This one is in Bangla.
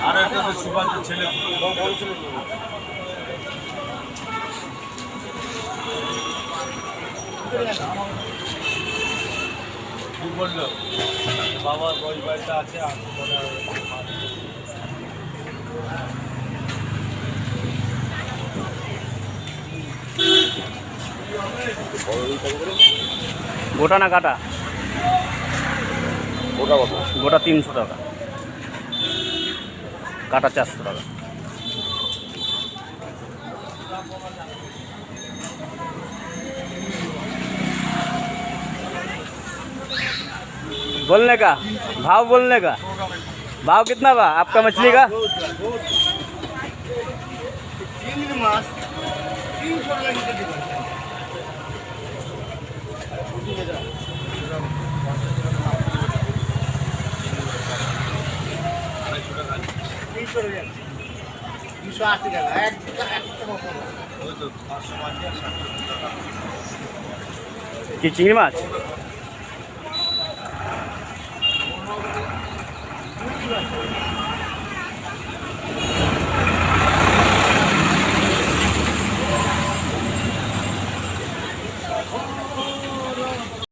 আর একটা তো সুভাষের ছেলে কি বললো বাবার ওই বাড়িটা আছে গোটা না কাটা? গোটা কত? গোটা 300 টাকা, কাটা 400 টাকা। बोलने का भाव, बोलने का भाव कितना बा आपका मछली का? কি চিংড়ি মাছ?